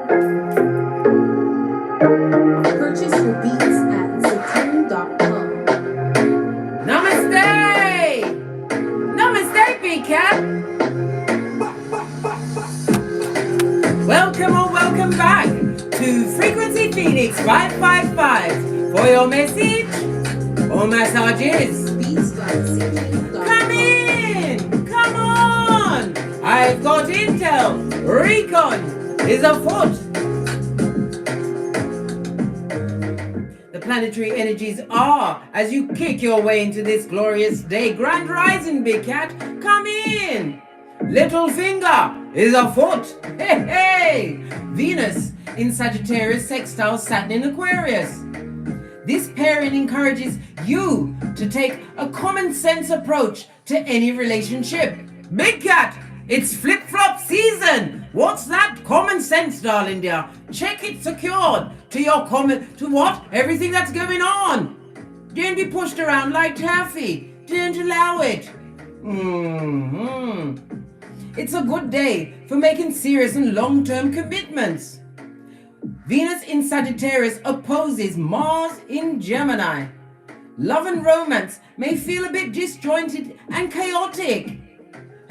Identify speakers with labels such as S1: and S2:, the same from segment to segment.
S1: Purchase your beats at Saturn.com.
S2: Namaste! Namaste, Big Cat! Welcome or welcome back to Frequency Phoenix 555 for your message or massages. Come in! Come on! I've got intel. Recon is afoot. The planetary energies are as you kick your way into this glorious day. Grand rising, Big Cat. Come in! Little finger is afoot. Hey, hey! Venus in Sagittarius sextile Saturn in Aquarius. This pairing encourages you to take a common sense approach to any relationship. Big Cat, it's flip-flop season. What's that? Common sense, darling dear. Check it secured to your to what? Everything that's going on. Don't be pushed around like taffy. Don't allow it. It's a good day for making serious and long-term commitments. Venus in Sagittarius opposes Mars in Gemini. Love and romance may feel a bit disjointed and chaotic.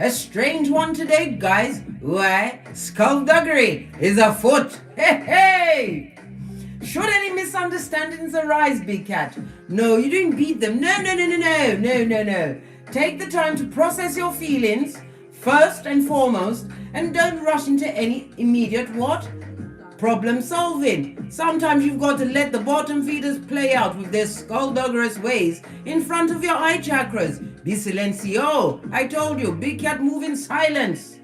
S2: A strange one today, guys. Why? Skullduggery is afoot. Hey, hey! Should any misunderstandings arise, Big Cat? No, you didn't beat them. No. Take the time to process your feelings first and foremost, and don't rush into any immediate what? Problem solving. Sometimes you've got to let the bottom feeders play out with their skullduggerous ways in front of your eye chakras. Be silencio. I told you, Big Cat, move in silence.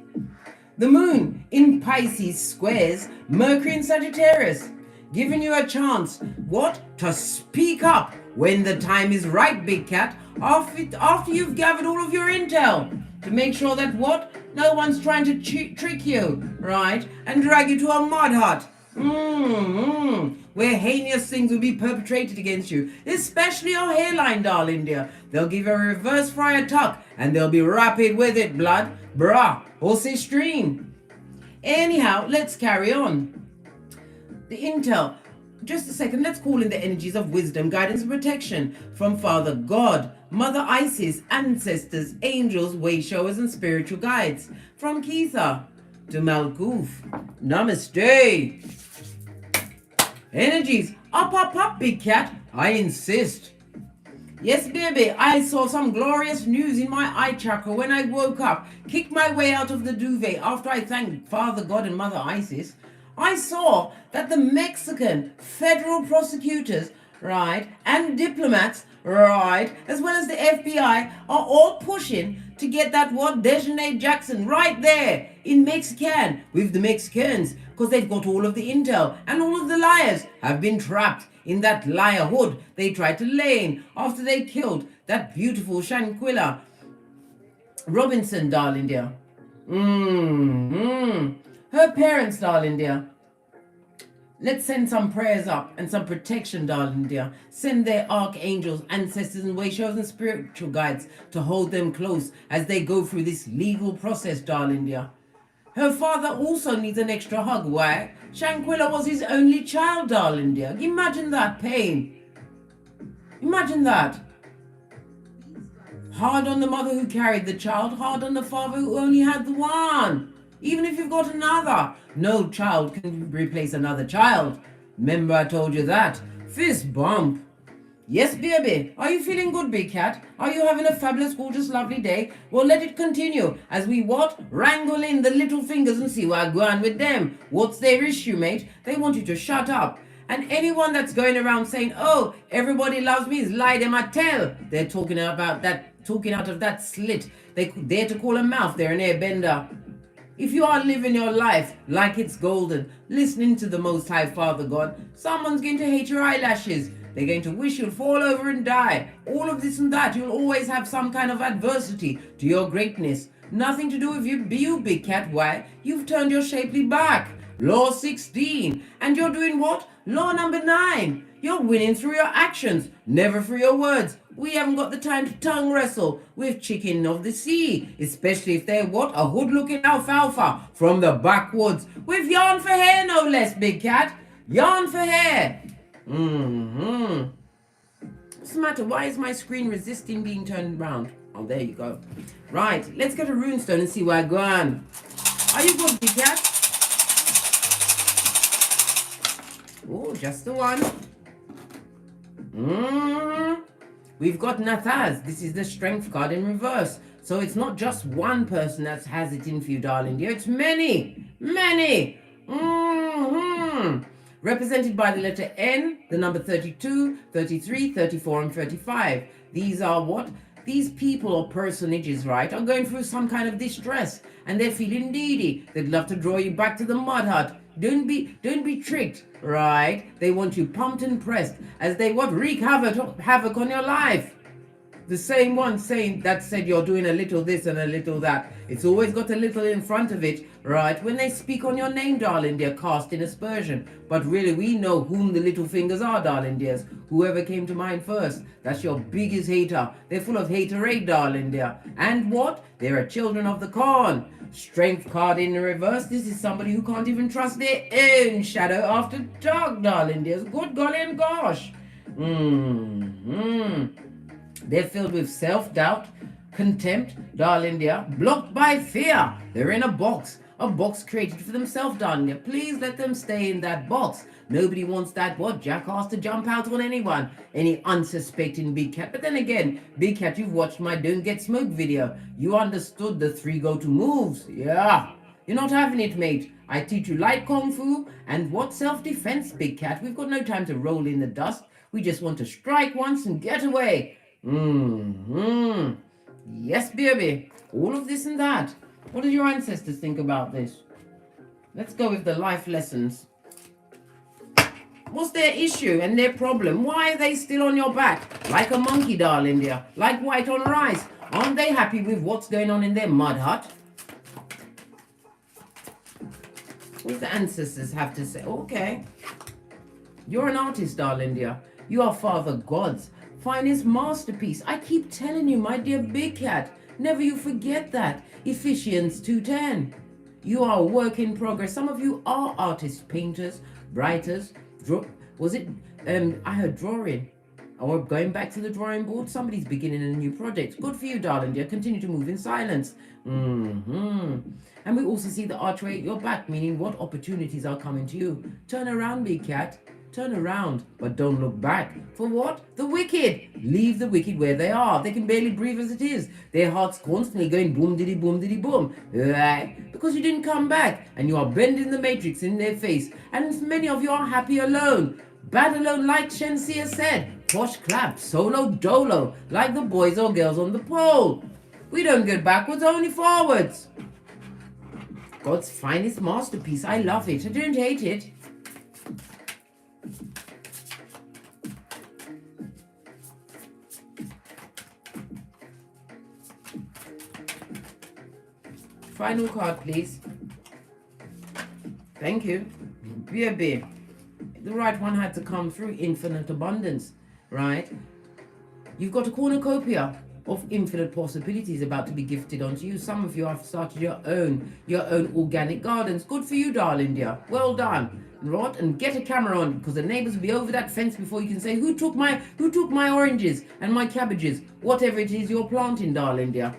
S2: The moon in Pisces squares Mercury in Sagittarius, giving you a chance, what? To speak up when the time is right, Big Cat, after you've gathered all of your intel, to make sure that what? No one's trying to trick you, right? And drag you to a mud hut. Where heinous things will be perpetrated against you, especially your hairline, darling dear. They'll give you a reverse friar tuck and they'll be rapid with it, blood. Bruh, horse stream. Anyhow, let's carry on. The intel. Just a second, let's call in the energies of wisdom, guidance, and protection from Father God, Mother Isis, ancestors, angels, way showers, and spiritual guides. From Keitha to Malkuth. Namaste. Energies, up, Big Cat. I insist. Yes, baby, I saw some glorious news in my eye chakra when I woke up, kicked my way out of the duvet after I thanked Father God and Mother Isis. I saw that the Mexican federal prosecutors, right, and diplomats, right, as well as the FBI, are all pushing to get that what Desjardins Jackson right there in Mexican with the Mexicans, because they've got all of the intel and all of the liars have been trapped in that liar hood they tried to lay in after they killed that beautiful Shanquilla Robinson, darling dear. Her parents, darling dear. Let's send some prayers up and some protection, darling dear. Send their archangels, ancestors, and way showers and spiritual guides to hold them close as they go through this legal process, darling dear. Her father also needs an extra hug. Why? Shanquilla was his only child, darling dear. Imagine that pain. Imagine that. Hard on the mother who carried the child, hard on the father who only had the one. Even if you've got another, no child can replace another child. Remember I told you that. Fist bump. Yes, baby. Are you feeling good, Big Cat? Are you having a fabulous, gorgeous, lovely day? Well, let it continue as we what? Wrangle in the little fingers and see what's going on with them. What's their issue, mate? They want you to shut up. And anyone that's going around saying, oh, everybody loves me, is lie them I tell. They're talking about that, talking out of that slit. They dare to call a mouth. They're an airbender. If you are living your life like it's golden, listening to the Most High Father God, someone's going to hate your eyelashes. They're going to wish you'll fall over and die. All of this and that. You'll always have some kind of adversity to your greatness. Nothing to do with you, Big Cat. Why? You've turned your shapely back. Law 16. And you're doing what? Law number 9. You're winning through your actions, never through your words. We haven't got the time to tongue wrestle with chicken of the sea, especially if they're what? A hood-looking alfalfa from the backwoods with yarn for hair, no less, big cat. Yarn for hair. What's the matter? Why is my screen resisting being turned around? Oh, there you go. Right, let's get a runestone and see where I go on. Are you good, big cat? Oh, just the one. We've got haterz. This is the strength card in reverse. So it's not just one person that has it in for you, darling dear. It's many, many. Represented by the letter N, the number 32, 33, 34, and 35. These are what? These people or personages, right, are going through some kind of distress and they're feeling needy. They'd love to draw you back to the mud hut. Don't be tricked, right? They want you pumped and pressed as they what? Wreak havoc on your life. The same one saying that said you're doing a little this and a little that. It's always got a little in front of it, right? When they speak on your name, darling dear, casting aspersion. But really, we know whom the little fingers are, darling dears. Whoever came to mind first. That's your biggest hater. They're full of haterade, darling dear. And what? They're children of the corn. Strength card in the reverse. This is somebody who can't even trust their own shadow after dark, darling dears. Good golly and gosh. They're filled with self-doubt, contempt, darling dear, blocked by fear. They're in a box created for themselves, darling dear. Please let them stay in that box. Nobody wants that what jackass to jump out on anyone, any unsuspecting big cat. But then again, big cat, you've watched my Don't Get Smoked video. You understood the 3 go-to moves. Yeah, you're not having it, mate. I teach you light kung fu and what self-defense, big cat. We've got no time to roll in the dust. We just want to strike once and get away. Yes, baby. All of this and that. What do your ancestors think about this? Let's go with the life lessons. What's their issue and their problem? Why are they still on your back? Like a monkey, darling dear. Like white on rice. Aren't they happy with what's going on in their mud hut? What do the ancestors have to say? Okay. You're an artist, darling dear. You are Father God's finest masterpiece. I keep telling you, my dear big cat, never you forget that. Ephesians 2:10. You are a work in progress. Some of you are artists, painters, writers. I heard drawing. Or going back to the drawing board. Somebody's beginning a new project. Good for you, darling dear. Continue to move in silence. And we also see the archway at your back, meaning what opportunities are coming to you. Turn around, big cat. Turn around, but don't look back. For what? The wicked. Leave the wicked where they are. They can barely breathe as it is. Their hearts constantly going boom diddy boom diddy boom. Because you didn't come back and you are bending the matrix in their face. And many of you are happy alone. Bad alone, like Shensia said. Posh clap, solo dolo, like the boys or girls on the pole. We don't go backwards, only forwards. God's finest masterpiece. I love it. I don't hate it. Final card, please. Thank you. BB. The right one had to come through. Infinite abundance, right? You've got a cornucopia of infinite possibilities about to be gifted onto you. Some of you have started your own organic gardens. Good for you, darling dear. Well done. Right? And get a camera on, because the neighbours will be over that fence before you can say, who took my oranges and my cabbages? Whatever it is you're planting, darling dear.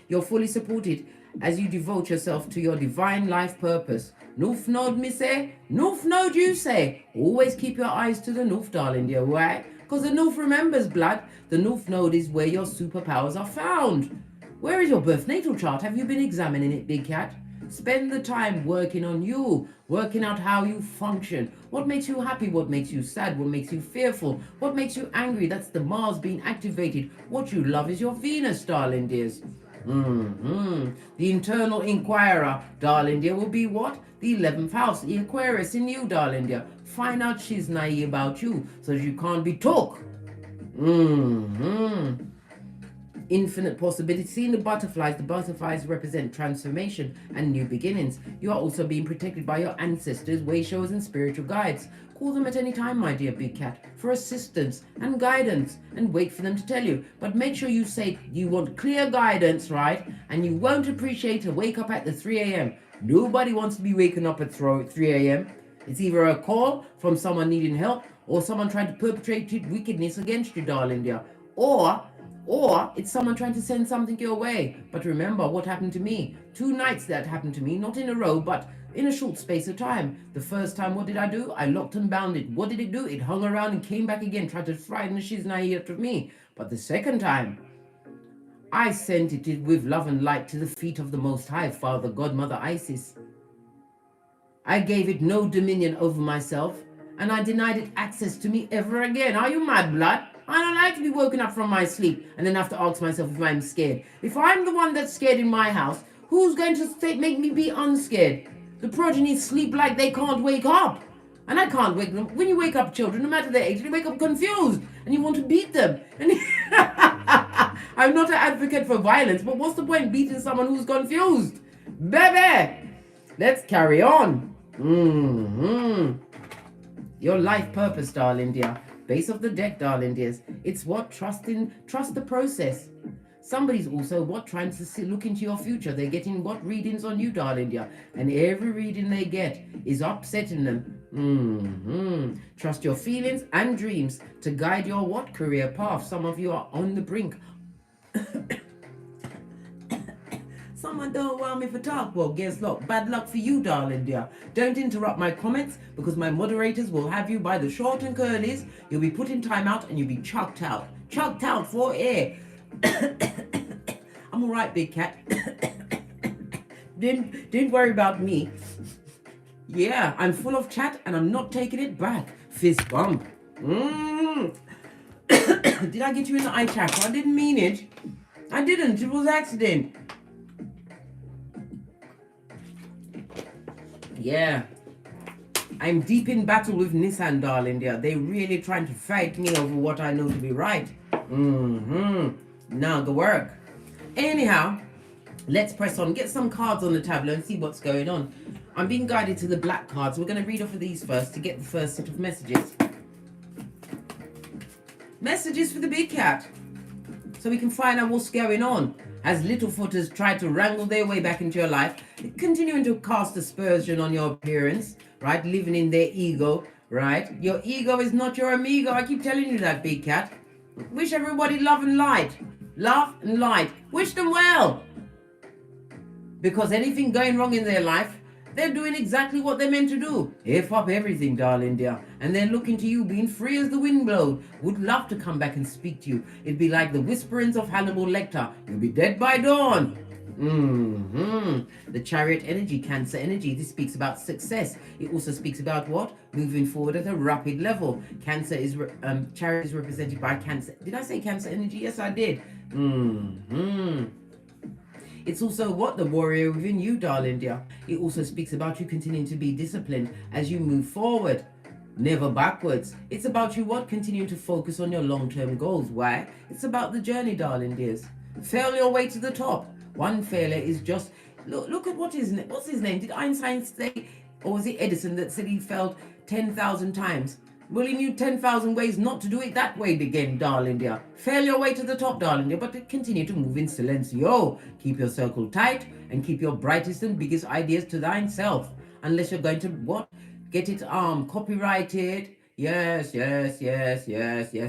S2: You're fully supported as you devote yourself to your divine life purpose. Noof node, me say. Noof node, you say. Always keep your eyes to the noof, darling dear. Why? Because the noof remembers, blood. The noof node is where your superpowers are found. Where is your birth natal chart? Have you been examining it, big cat? Spend the time working on you, working out how you function. What makes you happy? What makes you sad? What makes you fearful? What makes you angry? That's the Mars being activated. What you love is your Venus, darling dears. The internal inquirer, darling dear, will be what? The 11th house, the Aquarius in you, darling dear. Find out she's naive about you so that you can't be talk. Infinite possibilities. Seeing the butterflies represent transformation and new beginnings. You are also being protected by your ancestors, way showers, and spiritual guides. Call them at any time, my dear big cat, for assistance and guidance, and wait for them to tell you. But make sure you say you want clear guidance, right? And you won't appreciate a wake up at the 3 a.m. Nobody wants to be waking up at 3 a.m. It's either a call from someone needing help or someone trying to perpetrate wickedness against you, darling dear. Or it's someone trying to send something your way. But remember what happened to me. 2 nights that happened to me, not in a row, but in a short space of time. The first time, what did I do? I locked and bound it. What did it do? It hung around and came back again, tried to frighten the shiznai out of me. But the second time, I sent it with love and light to the feet of the Most High, Father, God, Mother Isis. I gave it no dominion over myself, and I denied it access to me ever again. Are you mad, blood? I don't like to be woken up from my sleep and then have to ask myself if I'm scared. If I'm the one that's scared in my house, who's going to make me be unscared? The progeny sleep like they can't wake up. And I can't wake them. When you wake up children, no matter their age, they wake up confused and you want to beat them. And I'm not an advocate for violence, but what's the point beating someone who's confused? Baby, let's carry on. Your life purpose, darling dear. Base of the deck, darling dears. It's what? Trust the process. Somebody's also trying to look into your future. They're getting readings on you, darling dear. And every reading they get is upsetting them. Trust your feelings and dreams to guide your career path. Some of you are on the brink. Someone don't want me for talk. Well, guess what? Bad luck for you, darling dear. Don't interrupt my comments because my moderators will have you by the short and curlies. You'll be put in timeout and you'll be chucked out. Chucked out for air. I'm all right, big cat. Didn't worry about me. Yeah, I'm full of chat and I'm not taking it back. Fist bump. Did I get you in the eye chakra? I didn't mean it. I didn't. It was an accident. Yeah, I'm deep in battle with Nissan, darling dear. They're really trying to fight me over what I know to be right. Now the work. Anyhow, let's press on. Get some cards on the tableau and see what's going on. I'm being guided to the black cards. We're going to read off of these first to get the first set of messages. Messages for the big cat. So we can find out what's going on. As Littlefooters try to wrangle their way back into your life, continuing to cast aspersion on your appearance, right? Living in their ego, right? Your ego is not your amigo. I keep telling you that, big cat. Wish everybody love and light. Love and light. Wish them well. Because anything going wrong in their life, they're doing exactly what they're meant to do. F up everything, darling dear. And they're looking to you, being free as the wind blows. Would love to come back and speak to you. It'd be like the whisperings of Hannibal Lecter. You'll be dead by dawn. The Chariot energy, Cancer energy. This speaks about success. It also speaks about what? Moving forward at a rapid level. Cancer is, Chariot is represented by Cancer. Did I say Cancer energy? Yes, I did. It's also what? The warrior within you, darling dear. It also speaks about you continuing to be disciplined as you move forward. Never backwards. It's about you what? Continuing to focus on your long-term goals. Why? It's about the journey, darling dears. Fail your way to the top. One failure is just... Look at what's his name? Did Einstein say, or was it Edison that said he failed 10,000 times? Well, he knew 10,000 ways not to do it that way again, darling dear. Fail your way to the top, darling dear, but continue to move in silencio. Keep your circle tight and keep your brightest and biggest ideas to thine self. Unless you're going to, what? Get it copyrighted. Yes.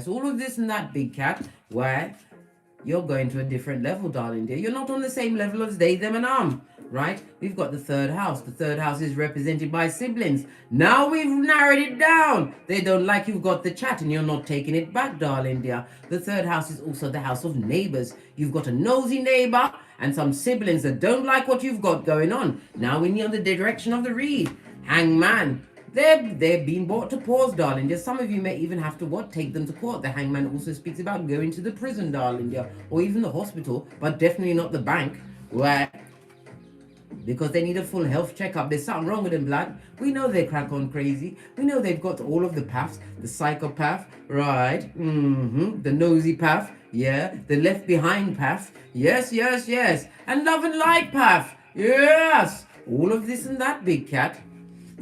S2: All of this and that, big cat. Why? You're going to a different level, darling dear. You're not on the same level as they, them, and right? We've got the third house. The third house is represented by siblings. Now we've narrowed it down. They don't like you've got the chat and you're not taking it back, darling dear. The third house is also the house of neighbours. You've got a nosy neighbour and some siblings that don't like what you've got going on. Now we need the direction of the read. Hangman. They're being brought to pause, darling dear. Some of you may even have to take them to court. The hangman also speaks about going to the prison, darling dear, or even the hospital, but definitely not the bank. Where? Because they need a full health checkup. There's something wrong with them, blood. We know they crack on crazy. We know they've got all of the paths. The psychopath, right? The nosy path. Yeah, the left behind path. Yes, yes, yes. And love and light path. Yes. All of this and that, big cat.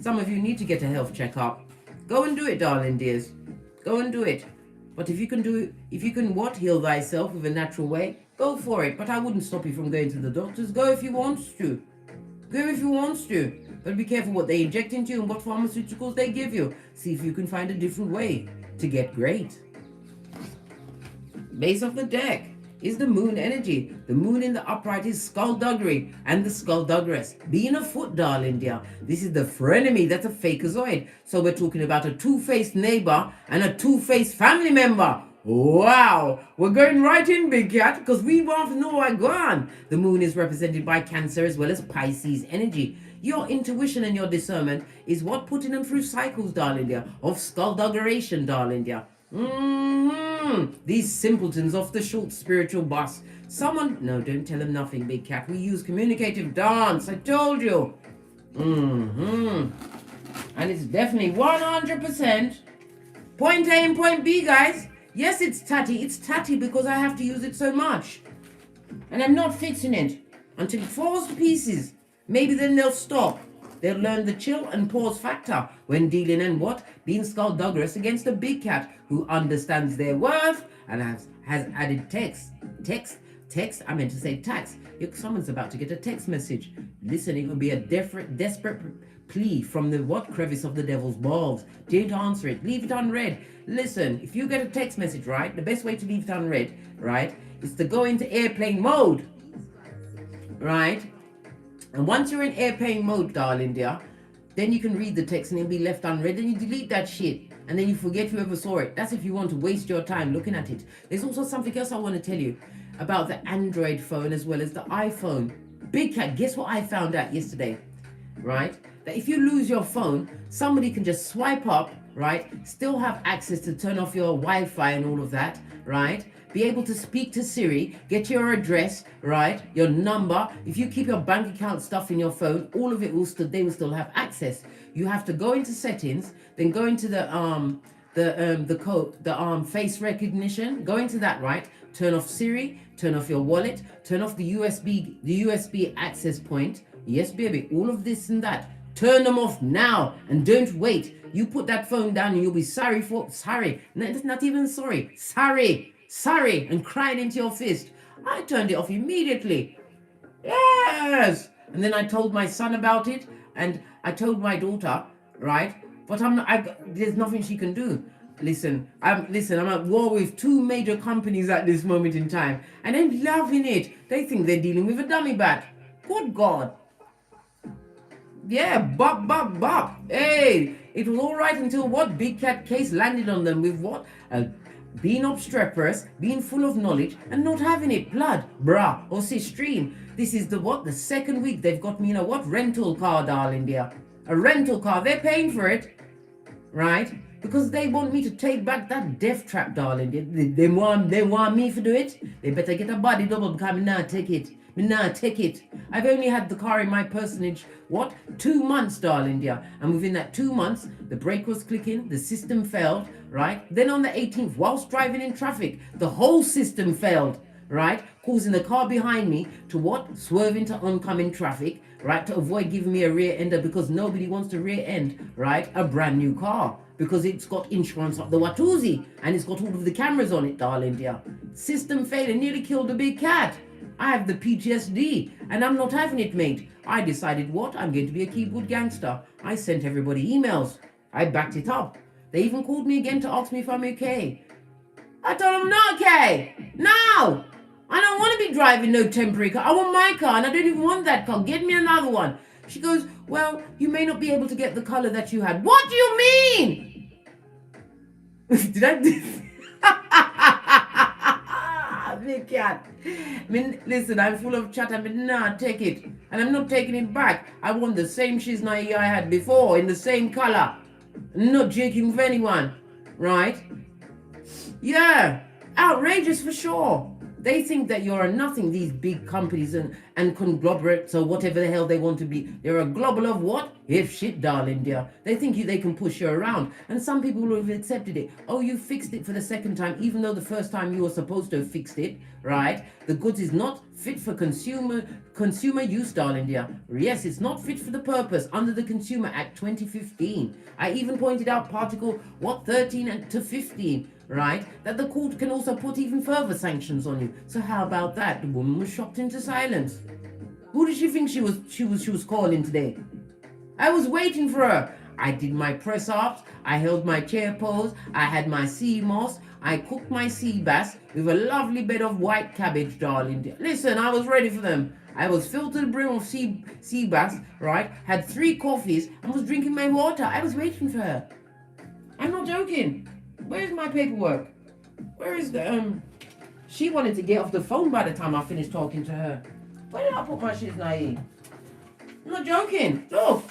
S2: Some of you need to get a health checkup. Go and do it, darling dears. Go and do it. But if you can heal thyself with a natural way, go for it. But I wouldn't stop you from going to the doctors. Go if you want to. Go if you want to. But be careful what they inject into you and what pharmaceuticals they give you. See if you can find a different way to get great. Base of the deck is the moon energy. The moon in the upright is skullduggery and the skullduggeress. Being a foot, darling dear. This is the frenemy. That's a fakeazoid. So we're talking about a two-faced neighbor and a two-faced family member. Wow, we're going right in, big cat, because we want to know what going on. The moon is represented by Cancer as well as Pisces energy. Your intuition and your discernment is what putting them through cycles, darling dear, of skullduggeration, darling dear. These simpletons off the short spiritual bus. No, don't tell them nothing, big cat. We use communicative dance, I told you. And it's definitely 100% point A and point B, guys. Yes, it's tatty. It's tatty because I have to use it so much. And I'm not fixing it until it falls to pieces. Maybe then they'll stop. They'll learn the chill and pause factor when dealing and being skullduggerous against a big cat who understands their worth and has added text. I meant to say tax. Someone's about to get a text message. Listen, it will be a desperate plea from the crevice of the devil's balls. Don't answer it. Leave it unread. Listen, if you get a text message, right, the best way to leave it unread, right, is to go into airplane mode, right? And once you're in airplane mode, darling dear, then you can read the text and it'll be left unread. Then you delete that shit and then you forget you ever saw it. That's if you want to waste your time looking at it. There's also something else I want to tell you about the Android phone as well as the iPhone. Big cat, guess what I found out yesterday, right? That if you lose your phone, somebody can just swipe up, right? Still have access to turn off your Wi-Fi and all of that, right? Be able to speak to Siri, get your address, right? Your number. If you keep your bank account stuff in your phone, all of it they will still have access. You have to go into settings, then go into the face recognition, go into that, right? Turn off Siri, turn off your wallet, turn off the USB access point. Yes, baby, all of this and that. Turn them off now and don't wait. You put that phone down and you'll be sorry. No, it's not even sorry. Sorry, and crying into your fist. I turned it off immediately. Yes. And then I told my son about it and I told my daughter, right? But there's nothing she can do. Listen, I'm at war with two major companies at this moment in time and I'm loving it. They think they're dealing with a dummy bat. Good God. Yeah, bop. Hey, it was all right until big cat case landed on them with being obstreperous, being full of knowledge, and not having it. Blood, brah, or stream. This is the second week they've got me in a rental car, darling dear. A rental car. They're paying for it, right? Because they want me to take back that death trap, darling dear. They want me to do it. They better get a body double because I now take it. I've only had the car in my personage, 2 months, darling dear. And within that 2 months, the brake was clicking, the system failed, right? Then on the 18th, whilst driving in traffic, the whole system failed, right? Causing the car behind me to swerve into oncoming traffic, right? To avoid giving me a rear ender because nobody wants to rear end, right? A brand new car. Because it's got insurance up the Watusi and it's got all of the cameras on it, darling dear. System failed and nearly killed a big cat. I have the PTSD and I'm not having it, mate. I decided I'm going to be a keyboard gangster. I sent everybody emails. I backed it up. They even called me again to ask me if I'm okay. I told them I'm not okay. No! I don't want to be driving no temporary car. I want my car and I don't even want that car. Get me another one. She goes, well, you may not be able to get the color that you had. What do you mean? Did I... Big cat. Listen, I'm full of chat. Take it. And I'm not taking it back. I want the same shiznai I had before in the same color. I'm not joking with anyone. Right? Yeah. Outrageous for sure. They think that you're a nothing, these big companies and conglomerates or whatever the hell they want to be. They're a global of what? If shit, darling dear. They think they can push you around. And some people will have accepted it. Oh, you fixed it for the second time, even though the first time you were supposed to have fixed it, right? The goods is not fit for consumer use, darling dear. Yes, it's not fit for the purpose under the Consumer Act 2015. I even pointed out Particle 13 and to 15, right? That the court can also put even further sanctions on you. So how about that? The woman was shocked into silence. Who did she think she was calling today? I was waiting for her. I did my press ups, I held my chair pose, I had my sea moss, I cooked my sea bass with a lovely bed of white cabbage, darling. Listen, I was ready for them. I was filled to the brim of sea bass, right? Had 3 coffees and was drinking my water. I was waiting for her. I'm not joking. Where's my paperwork? Where is the She wanted to get off the phone by the time I finished talking to her. Where did I put my shit, Naeem? I'm not joking. Look.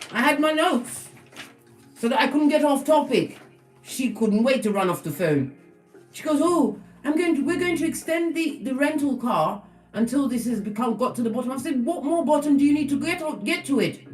S2: I had my notes so that I couldn't get off topic. She couldn't wait to run off the phone. She goes, oh, we're going to extend the rental car until this has got to the bottom. I said, what more bottom do you need to get to it?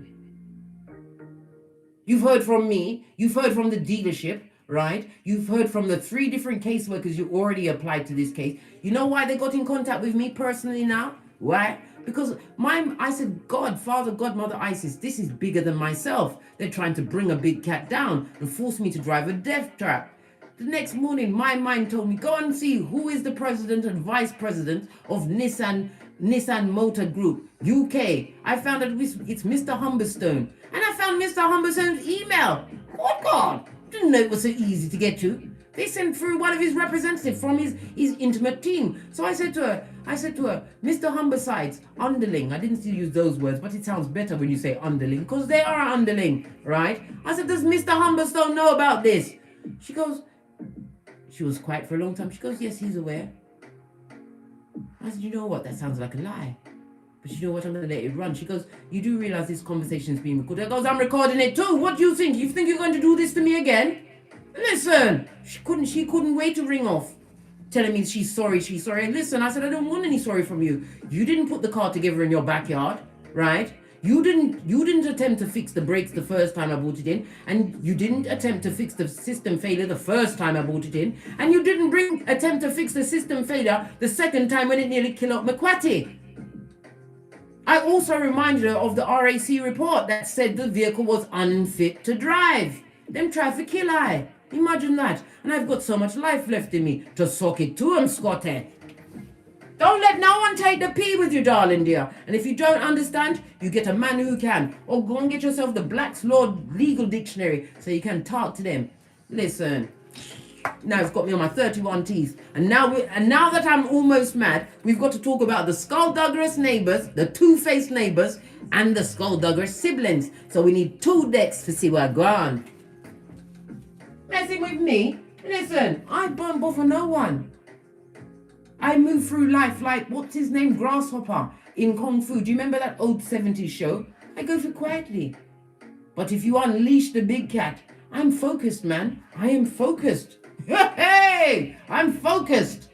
S2: You've heard from me. You've heard from the dealership, right? You've heard from the 3 different caseworkers you already applied to this case. You know why they got in contact with me personally now? Why? Because I said, God, Father, Godmother, Isis, this is bigger than myself. They're trying to bring a big cat down and force me to drive a death trap. The next morning, my mind told me, go and see who is the president and vice president of Nissan Motor Group, UK. I found out it's Mr. Humberstone. And I found Mr. Humberstone's email. Oh, God. Didn't know it was so easy to get to. They sent through one of his representatives from his intimate team. So I said to her, Mr. Humberside's underling. I didn't still use those words, but it sounds better when you say underling, because they are underling, right? I said, does Mr. Humberstone know about this? She was quiet for a long time. She goes, yes, he's aware. I said, you know what? That sounds like a lie. But you know what? I'm going to let it run. She goes, you do realize this conversation is being recorded? I goes, I'm recording it too. What do you think? You think you're going to do this to me again? Listen, she couldn't wait to ring off, telling me she's sorry. And listen, I said, I don't want any sorry from you. You didn't put the car together in your backyard, right? You didn't attempt to fix the brakes the first time I brought it in, and you didn't attempt to fix the system failure the first time I brought it in, and you didn't attempt to fix the system failure the second time when it nearly killed up McQuatty. I also reminded her of the RAC report that said the vehicle was unfit to drive. Them traffic kill I. Imagine that. And I've got so much life left in me to sock it to 'em, Scotty. Don't let no one take the pee with you, darling dear. And if you don't understand, you get a man who can. Or go and get yourself the Black's Law Legal Dictionary so you can talk to them. Listen. Now it's got me on my 31 teeth. And now that I'm almost mad, we've got to talk about the skullduggerous neighbours, the two-faced neighbours, and the skullduggerous siblings. So we need 2 decks to see where I'm going. Messing with me? Listen, I don't bother no one. I move through life like, what's his name, Grasshopper in Kung Fu. Do you remember that old 70s show? I go through quietly. But if you unleash the big cat, I'm focused, man. I am focused. Hey, I'm focused.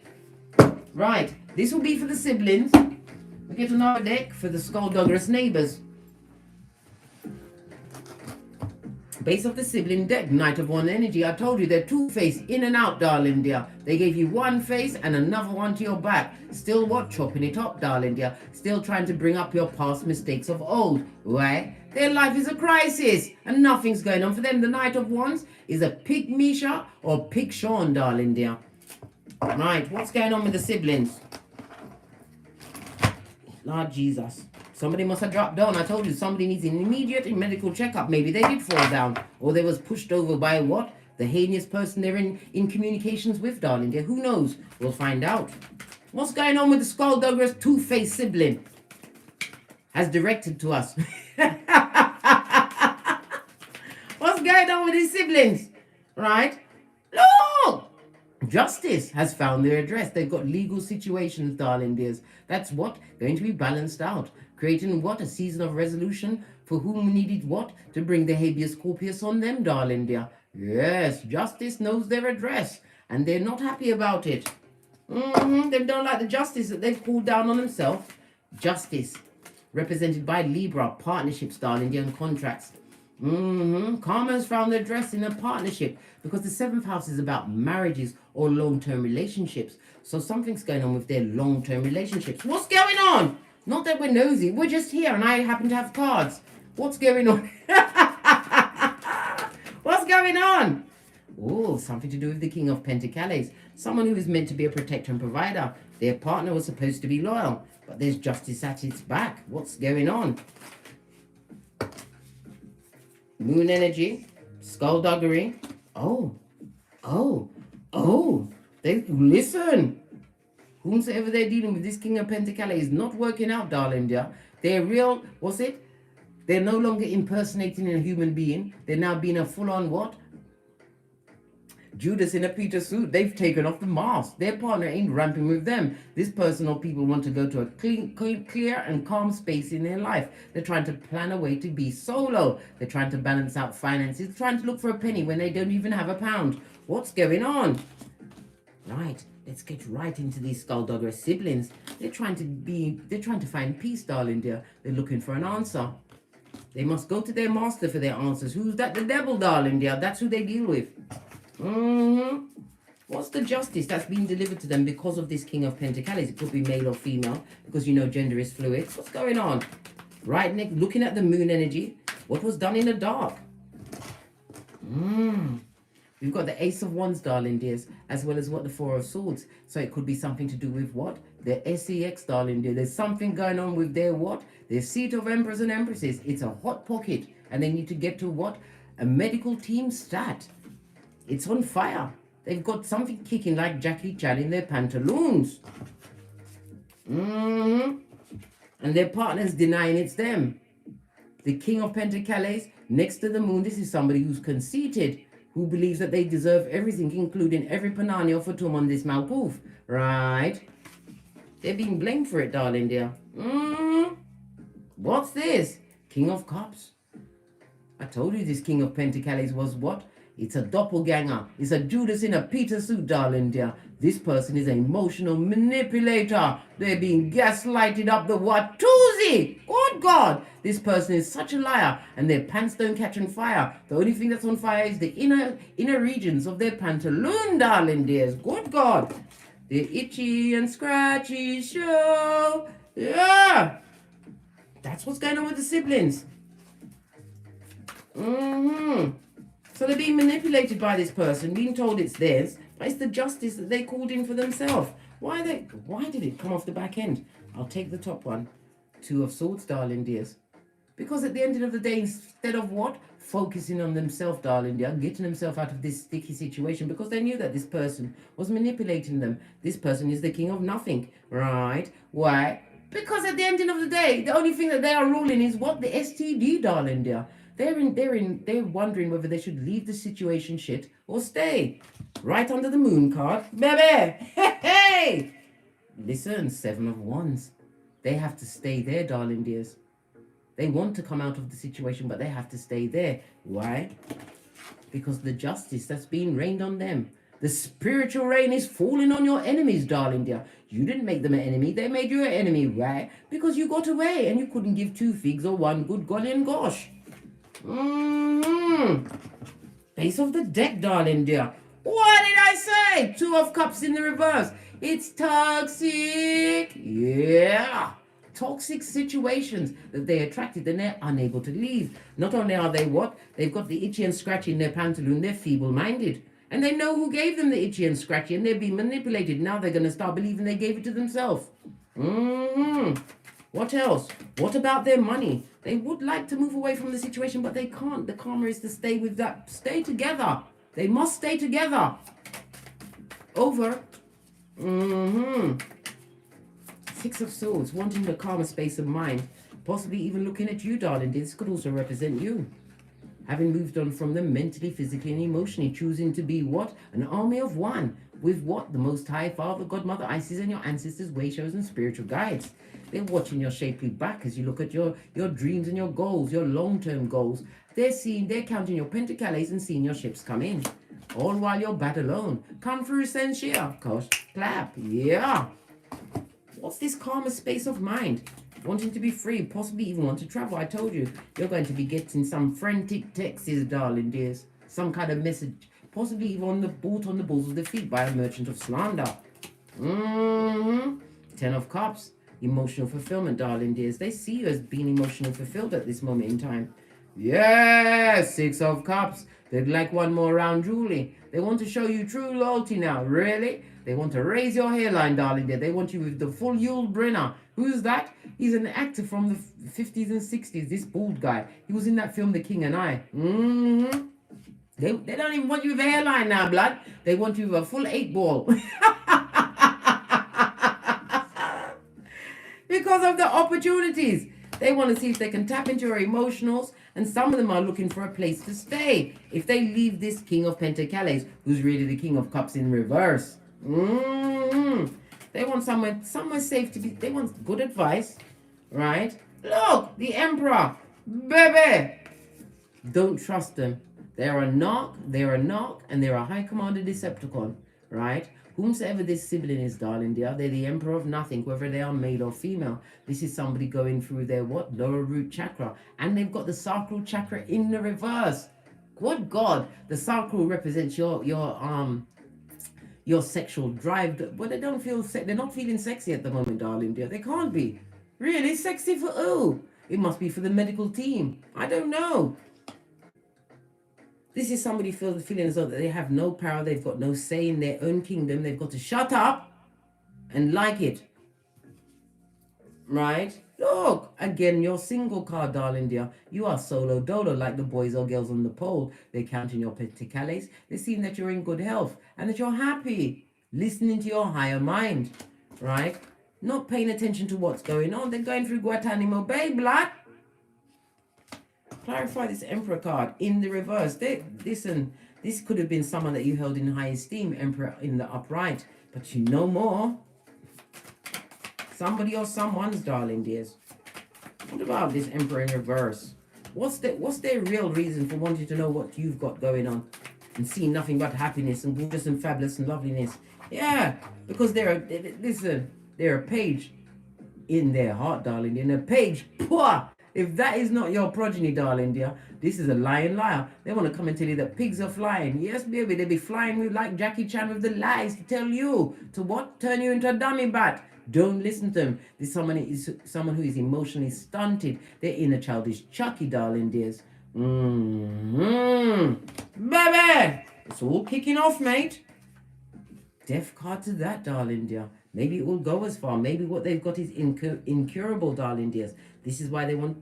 S2: Right, this will be for the siblings. We get another deck for the skullduggerous neighbours. Base of the sibling deck, Knight of One energy. I told you they're two-faced, in and out, darling dear. They gave you one face and another one to your back. Still what? Chopping it up, darling dear. Still trying to bring up your past mistakes of old. Why? Their life is a crisis and nothing's going on for them. The Knight of Wands is a Pig Misha or Pig Sean, darling dear. Right, what's going on with the siblings? Lord Jesus. Somebody must have dropped down. I told you somebody needs an immediate medical checkup. Maybe they did fall down. Or they was pushed over by what? The heinous person they're in communications with, darling dear. Who knows? We'll find out. What's going on with the skullduggerous two-faced sibling? Has directed to us. What's going on with these siblings? Right? Look! Justice has found their address. They've got legal situations, darling dears. That's what? Going to be balanced out. Creating what? A season of resolution for whom needed what? To bring the habeas corpus on them, darling dear. Yes, justice knows their address. and they're not happy about it. They don't like the justice that they've pulled down on themselves. Justice, represented by Libra, partnerships, darling, and contracts. Karma's found their dress in a partnership because the 7th house is about marriages or long-term relationships. So something's going on with their long-term relationships. What's going on? Not that we're nosy. We're just here and I happen to have cards. What's going on? What's going on? Oh, something to do with the King of Pentacles. Someone who is meant to be a protector and provider. Their partner was supposed to be loyal, but there's justice at its back. What's going on? Moon energy, skullduggery. Oh. They listen. Whomsoever they're dealing with, this King of Pentacles is not working out, darling dear. They're real, what's it? They're no longer impersonating a human being. They're now being a full-on what? Judas in a Peter suit. They've taken off the mask. Their partner ain't ramping with them. This person or people want to go to a clear and calm space in their life. They're trying to plan a way to be solo. They're trying to balance out finances. They're trying to look for a penny when they don't even have a pound. What's going on? Right. Let's get right into these skulldugger siblings. They're trying to find peace, darling dear. They're looking for an answer. They must go to their master for their answers. Who's that? The devil, darling dear. That's who they deal with. What's the justice that's being delivered to them because of this King of Pentacles? It could be male or female because you know gender is fluid. What's going on? Right, Nick, looking at the moon energy. What was done in the dark? We've got the Ace of Wands, darling dears, as well as what the Four of Swords. So it could be something to do with what? The SEX, darling dear. There's something going on with their what? Their seat of Emperors and Empresses. It's a hot pocket. And they need to get to what? A medical team stat. It's on fire. They've got something kicking like Jackie Chan in their pantaloons. And their partner's denying it's them. The King of Pentacles next to the moon. This is somebody who's conceited, who believes that they deserve everything, including every panani or fatum on this malpoof. Right? They're being blamed for it, darling dear. What's this? King of Cups. I told you this King of Pentacles was what? It's a doppelganger. It's a Judas in a Peter suit, darling dear. This person is an emotional manipulator. They're being gaslighted up the Watusi. Good God. This person is such a liar and their pants don't catch on fire. The only thing that's on fire is the inner regions of their pantaloon, darling dears. Good God. The itchy and scratchy show. Yeah. That's what's going on with the siblings. So they're being manipulated by this person, being told it's theirs, but it's the justice that they called in for themselves. Why did it come off the back end? I'll take the top one. Two of Swords, darling dears. Because at the end of the day, instead of what? Focusing on themselves, darling dear, getting themselves out of this sticky situation, because they knew that this person was manipulating them. This person is the king of nothing, right? Why? Because at the end of the day, the only thing that they are ruling is what? The STD, darling dear. They're wondering whether they should leave the situation shit or stay. Right under the moon card. Baby! Hey! Listen, 7 of Wands. They have to stay there, darling dears. They want to come out of the situation, but they have to stay there. Why? Because the justice that's being rained on them. The spiritual rain is falling on your enemies, darling dear. You didn't make them an enemy. They made you an enemy. Why? Because you got away and you couldn't give 2 figs or 1 good golly and gosh. Face of the deck, darling dear. What did I say? 2 of Cups in the reverse. It's toxic. Yeah. Toxic situations that they attracted and they're unable to leave. Not only are they what? They've got the itchy and scratchy in their pantaloon. They're feeble-minded. And they know who gave them the itchy and scratchy and they're being manipulated. Now they're going to start believing they gave it to themselves. What else? What about their money? They would like to move away from the situation, but they can't. The karma is to stay with that. Stay together. They must stay together. Over. 6 of Swords, wanting the calmer space of mind. Possibly even looking at you, darling. This could also represent you. Having moved on from them mentally, physically, and emotionally. Choosing to be what? An army of one. with what? The Most High, Father, God, Mother, Isis, and your ancestors, way shows, and spiritual guides. They're watching your shapely back as you look at your dreams and your goals, your long-term goals. They're counting your pentacles and seeing your ships come in. All while you're bat alone. Come through, sensia. Coach, clap. Yeah. What's this calmer space of mind? Wanting to be free, possibly even want to travel. I told you, you're going to be getting some frantic texts, darling dears. Some kind of message, possibly even on the balls of the feet by a merchant of slander. Ten of Cups, emotional fulfillment, darling dears. They see you as being emotionally fulfilled at this moment in time. Yes, Six of Cups. They'd like one more round, Julie. They want to show you true loyalty now. Really? They want to raise your hairline, darling dear. They want you with the full Yul Brynner. Who's that? He's an actor from the 50s and 60s, this bald guy. He was in that film, The King and I. They don't even want you with a hairline now, blood. They want you with a full 8-ball. Because of the opportunities. They want to see if they can tap into your emotionals, and some of them are looking for a place to stay. If they leave this King of Pentacles, who's really the King of Cups in reverse. They want somewhere safe to be. They want good advice, right? Look, the Emperor, baby. Don't trust them. They're a knock, and they're a high commander Decepticon, right? Whomsoever this sibling is, darling dear, they're the Emperor of nothing, whether they are male or female. This is somebody going through their what? Lower root chakra. And they've got the sacral chakra in the reverse. Good God. The sacral represents your sexual drive. But they don't feel they're not feeling sexy at the moment, darling dear. They can't be. Really? Sexy for who? It must be for the medical team. I don't know. This is somebody feeling as though that they have no power, they've got no say in their own kingdom, they've got to shut up and like it. Right? Look, again, your single card, darling dear. You are solo dolo like the boys or girls on the pole. They're counting your pentacles. They're seeing that you're in good health and that you're happy, listening to your higher mind. Right? Not paying attention to what's going on. They're going through Guantanamo Bay, blood. Clarify this Emperor card in the reverse. Listen, this could have been someone that you held in high esteem, Emperor in the upright, but you know more. Somebody or someone's, darling dears. What about this Emperor in reverse? What's their real reason for wanting to know what you've got going on and seeing nothing but happiness and gorgeous and fabulous and loveliness? Yeah, because they're a page in their heart, darling dear. And a page, poor. If that is not your progeny, darling dear, this is a lying liar. They want to come and tell you that pigs are flying. Yes, baby, they be flying with like Jackie Chan with the lies to tell you to what? Turn you into a dummy bat. Don't listen to them. This someone who is emotionally stunted. Their inner child is Chucky, darling dears. Baby, it's all kicking off, mate. Death card to that, darling dear. Maybe it will go as far. Maybe what they've got is incurable, darling dears. This is why they want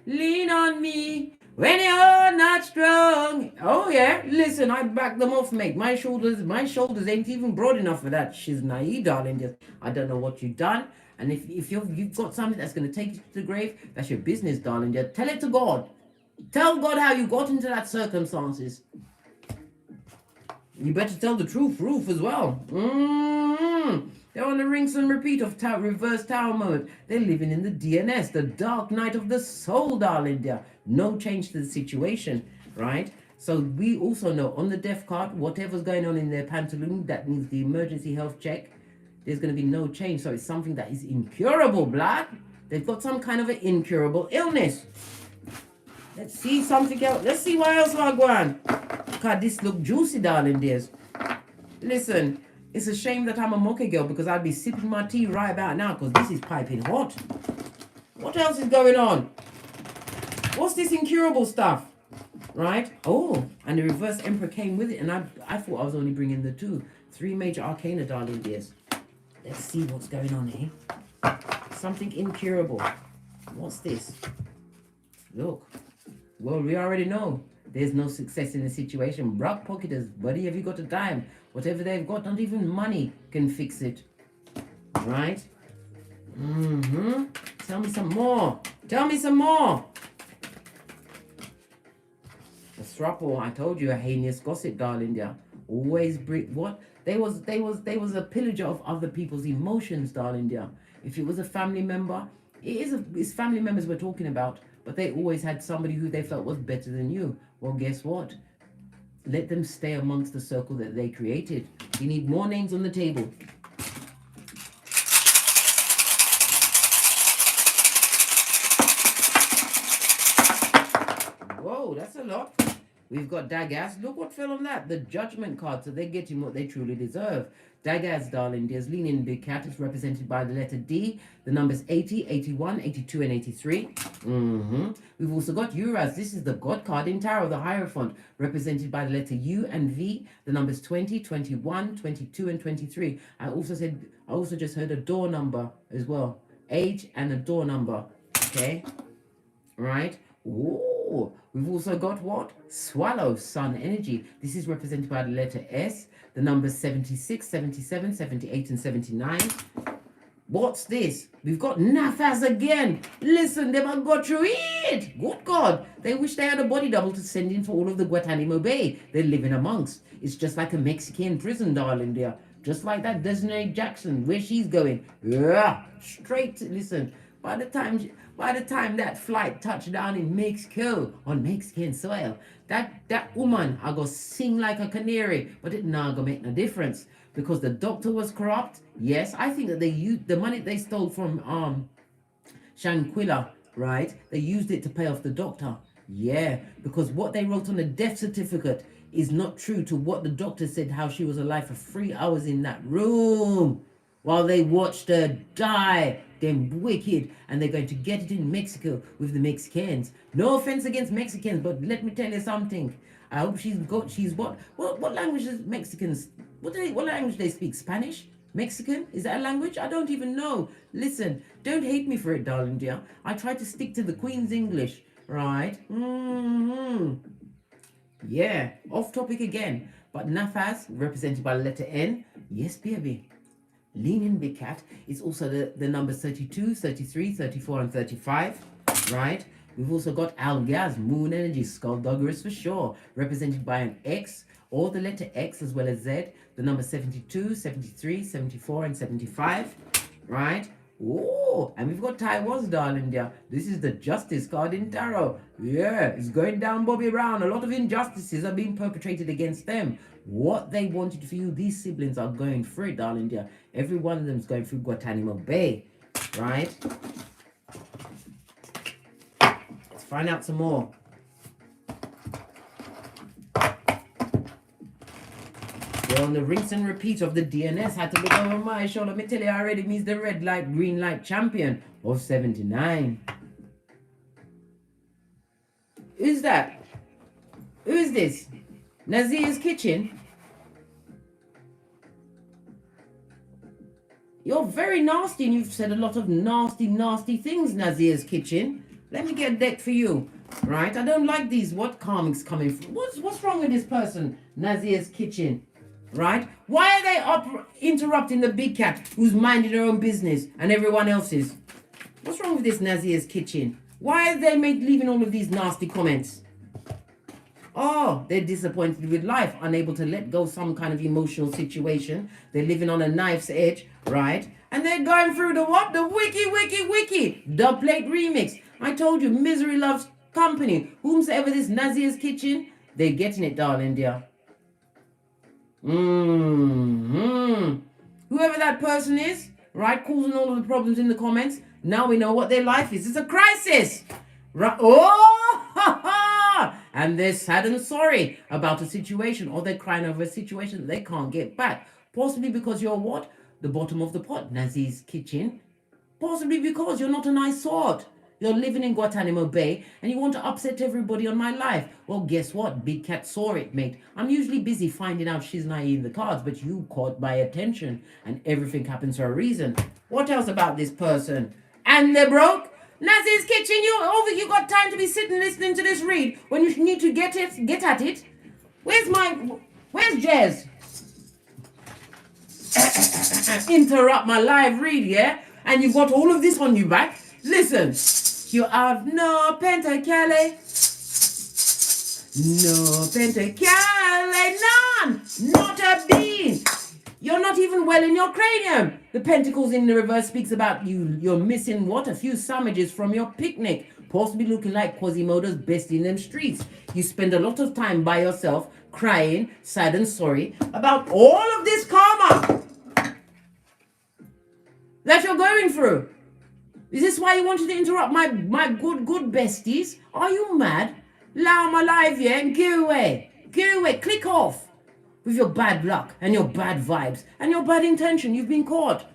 S2: lean on me when you're not strong. Oh yeah, listen, I back them off, mate. My shoulders ain't even broad enough for that. She's naive, darling dears. I don't know what you've done. And if you've got something that's going to take you to the grave, that's your business, darling dear. Tell it to God. Tell God how you got into that circumstances. You better tell the truth, Roof, as well. They're on the rinse and repeat of reverse tower mode. They're living in the DNS, the dark night of the soul, darling dear. No change to the situation, right? So we also know on the death card, whatever's going on in their pantaloon, that means the emergency health check, there's going to be no change. So it's something that is incurable, blood. They've got some kind of an incurable illness. Let's see something else. Let's see what else we're going. God, this look juicy, darling dears. Listen, it's a shame that I'm a mocha girl because I'd be sipping my tea right about now because this is piping hot. What else is going on? What's this incurable stuff? Right? Oh, and the reverse Emperor came with it, and I thought I was only bringing the two. 3 major arcana, darling dears. Let's see what's going on here. Something incurable. What's this? Look. Well, we already know. There's no success in the situation. Brock pocketers, buddy, have you got a dime? Whatever they've got, not even money can fix it. Right? Tell me some more. Tell me some more. A throuple, I told you, a heinous gossip, darling dear. Always bring, what? They was a pillager of other people's emotions, darling dear. If it was a family member, it's family members we're talking about, but they always had somebody who they felt was better than you. Well, guess what? Let them stay amongst the circle that they created. You need more names on the table. Whoa, that's a lot. We've got Daggers. Look what fell on that. The Judgment card. So they're getting what they truly deserve. Daggers, darling dears. Leaning Big Cat is represented by the letter D. The numbers 80, 81, 82, and 83. We've also got Uras. This is the God card in Tarot, the Hierophant, represented by the letter U and V. The numbers 20, 21, 22, and 23. I also just heard a door number as well. Age and a door number. Okay. Right. Ooh, we've also got what? Swallow, Sun energy. This is represented by the letter S, the numbers 76, 77, 78, and 79. What's this? We've got Nafas again. Listen, they have got through it. Good God. They wish they had a body double to send in for all of the Guantanamo Bay they're living amongst. It's just like a Mexican prison, darling dear. Just like that Desiree Jackson, where she's going. Yeah, straight to, listen, by the time that flight touched down in Mexico, on Mexican soil, that woman I go sing like a canary, but it not gonna make no difference because the doctor was corrupt. Yes, I think that they used the money they stole from Shanquilla, right? They used it to pay off the doctor. Yeah, because what they wrote on the death certificate is not true to what the doctor said, how she was alive for 3 hours in that room while they watched her die. Them wicked, and they're going to get it in Mexico with the Mexicans. No offense against Mexicans, but let me tell you something. I hope she's what language is Mexicans? What language they speak? Spanish? Mexican? Is that a language? I don't even know. Listen, don't hate me for it, darling dear. I try to stick to the Queen's English, right? Yeah, off topic again. But Nafas, represented by the letter N. Yes, baby. Leaning Big Cat is also the numbers 32, 33, 34, and 35, right? We've also got Algaz, Moon Energy, Skullduggerous for sure, represented by an X, or the letter X as well as Z, the numbers 72, 73, 74, and 75, right? Oh, and we've got Taiwan's, darling dear. This is the Justice card in Tarot. Yeah, it's going down Bobby Brown. A lot of injustices are being perpetrated against them. What they wanted for you, these siblings are going through it, darling dear. Every one of them is going through Guantanamo Bay, right? Let's find out some more. We're on the rinse and repeat of the DNS. Had to look over my shoulder. Let me tell you already, means the red light, green light champion of 79. Who's that? Who is this? Nazir's Kitchen? You're very nasty and you've said a lot of nasty, nasty things, Nazir's Kitchen. Let me get a deck for you. Right? I don't like these. What karmic's coming from? What's wrong with this person? Nazir's Kitchen. Right? Why are they interrupting the Big Cat who's minding her own business and everyone else's? What's wrong with this Nazir's Kitchen? Why are they leaving all of these nasty comments? Oh, they're disappointed with life, unable to let go some kind of emotional situation. They're living on a knife's edge, right? And they're going through the what? The wiki. Dub plate remix. I told you, misery loves company. Whomsoever this Nazir's Kitchen, they're getting it, darling dear. Whoever that person is, right, causing all of the problems in the comments, now we know what their life is. It's a crisis. Right? Oh, and they're sad and sorry about a situation, or they're crying over a situation that they can't get back. Possibly because you're what? The bottom of the pot, Nazir's Kitchen. Possibly because you're not a nice sort. You're living in Guantanamo Bay and you want to upset everybody on my life. Well, guess what? Big Cat saw it, mate. I'm usually busy finding out she's naive in the cards, but you caught my attention and everything happens for a reason. What else about this person? And they're broke? Nazir's Kitchen, you got time to be sitting listening to this read when you need to get at it? Where's Jez? Interrupt my live read, yeah? And you've got all of this on you back? Listen, you have no pentacale. No pentacale, none, not a bean. You're not even well in your cranium. The Pentacles in the reverse speaks about you're missing what? A few sandwiches from your picnic. Possibly looking like Quasimodo's best in them streets. You spend a lot of time by yourself, crying, sad and sorry about all of this karma that you're going through. Is this why you wanted to interrupt my good besties? Are you mad? Allow my life, yeah, and get away. Get away. Click off. With your bad luck and your bad vibes and your bad intention. You've been caught.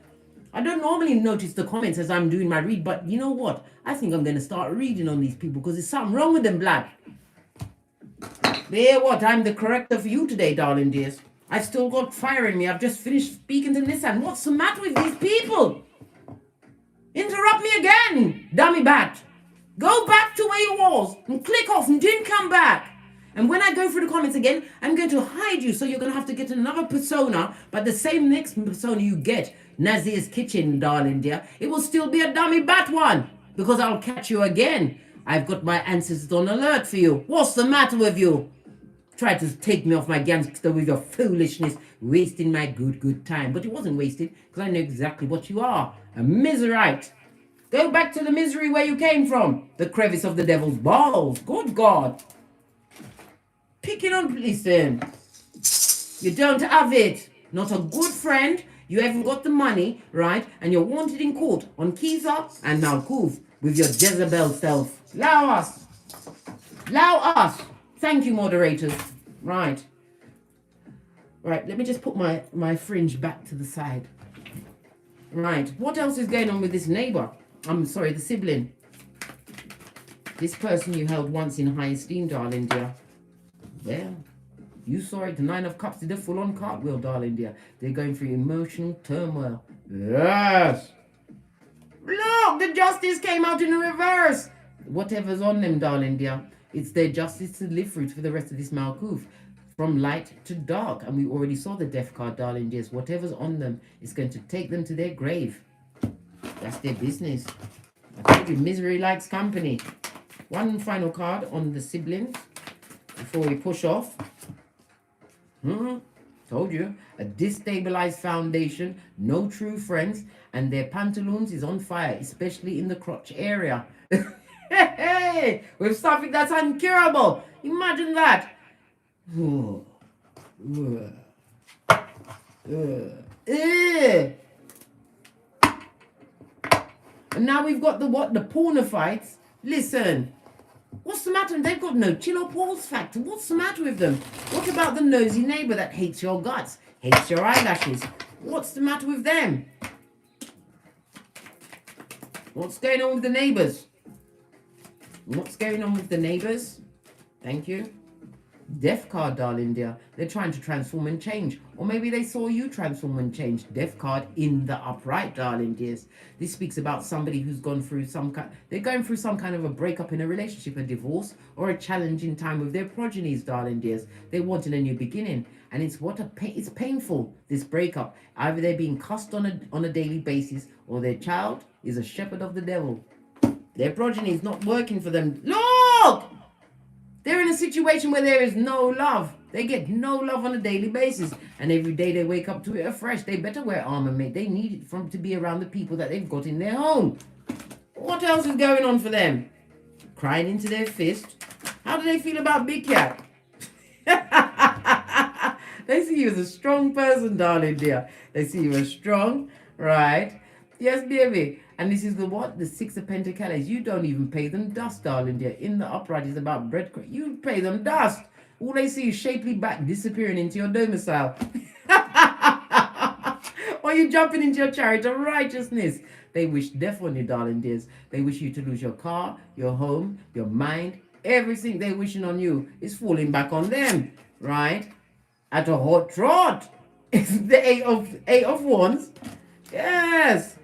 S2: I don't normally notice the comments as I'm doing my read, but you know what? I think I'm going to start reading on these people because there's something wrong with them, blood. There, what? I'm the corrector for you today, darling dears. I've still got fire in me. I've just finished speaking to Nissan. What's the matter with these people? Interrupt me again, dummy bat. Go back to where you was and click off and didn't come back. And when I go through the comments again, I'm going to hide you. So you're going to have to get another persona. But the same next persona you get, Nazir's Kitchen, darling dear, it will still be a dummy bat one. Because I'll catch you again. I've got my ancestors on alert for you. What's the matter with you? Try to take me off my gangster with your foolishness. Wasting my good time. But it wasn't wasted. Because I know exactly what you are. A miserite. Go back to the misery where you came from. The crevice of the devil's balls. Good God. Pick it up, listen. You don't have it. Not a good friend. You haven't got the money, right? And you're wanted in court on Kisa and Malkuth with your Jezebel self. Allow us. Allow us. Thank you, moderators. Right. Right, let me just put my fringe back to the side. Right. What else is going on with this neighbor? I'm sorry, the sibling. This person you held once in high esteem, darling dear. Well, you saw it. The 9 of Cups did a full-on cartwheel, darling dear. They're going through emotional turmoil. Yes. Look, the justice came out in reverse. Whatever's on them, darling dear, it's their justice to live through for the rest of this Malkuth. From light to dark. And we already saw the death card, darling dears. Whatever's on them is going to take them to their grave. That's their business. I told you, misery likes company. One final card on the siblings before we push off. Told you. A destabilized foundation, no true friends, and their pantaloons is on fire, especially in the crotch area. Hey, with something that's uncurable. Imagine that. And now we've got the what? The pornophites. Listen. What's the matter? They've got no chill or pulse factor. What's the matter with them? What about the nosy neighbor that hates your guts, hates your eyelashes? What's the matter with them? What's going on with the neighbors? What's going on with the neighbors? Thank you. Death card, darling dear. They're trying to transform and change. Or maybe they saw you transform and change. Death card in the upright, darling dears. This speaks about somebody who's gone through they're going through some kind of a breakup in a relationship, a divorce, or a challenging time with their progenies, darling dears. They're wanting a new beginning. And it's it's painful, this breakup. Either they're being cussed on a daily basis, or their child is a shepherd of the devil. Their progeny is not working for them. Look! They're in a situation where there is no love. They get no love on a daily basis. And every day they wake up to it afresh. They better wear armor, mate. They need it to be around the people that they've got in their home. What else is going on for them? Crying into their fist. How do they feel about Big Cat? They see you as a strong person, darling dear. They see you as strong, right? Yes, baby. And this is the what? The 6 of Pentacles. You don't even pay them dust, darling dear. In the upright is about bread. You pay them dust. All they see is shapely back disappearing into your domicile. Or you jumping into your chariot of righteousness. They wish death on you, darling dears. They wish you to lose your car, your home, your mind. Everything they're wishing on you is falling back on them, right? At a hot trot. It's the 8 of Wands. Yes.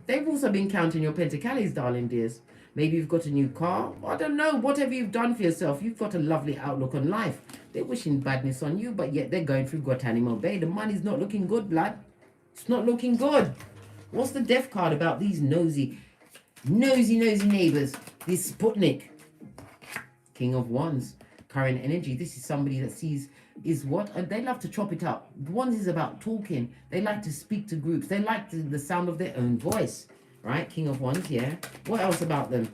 S2: They've also been counting your Pentacles, darling dears. Maybe you've got a new car. I don't know. Whatever you've done for yourself, you've got a lovely outlook on life. They're wishing badness on you, but yet they're going through Guantanamo Bay. The money's not looking good, blood. It's not looking good. What's the death card about these nosy neighbors? This Sputnik. King of Wands. Current energy. This is somebody that sees is what? They love to chop it up. One is about talking. They like to speak to groups. They like the sound of their own voice, right? King of Wands, yeah. What else about them?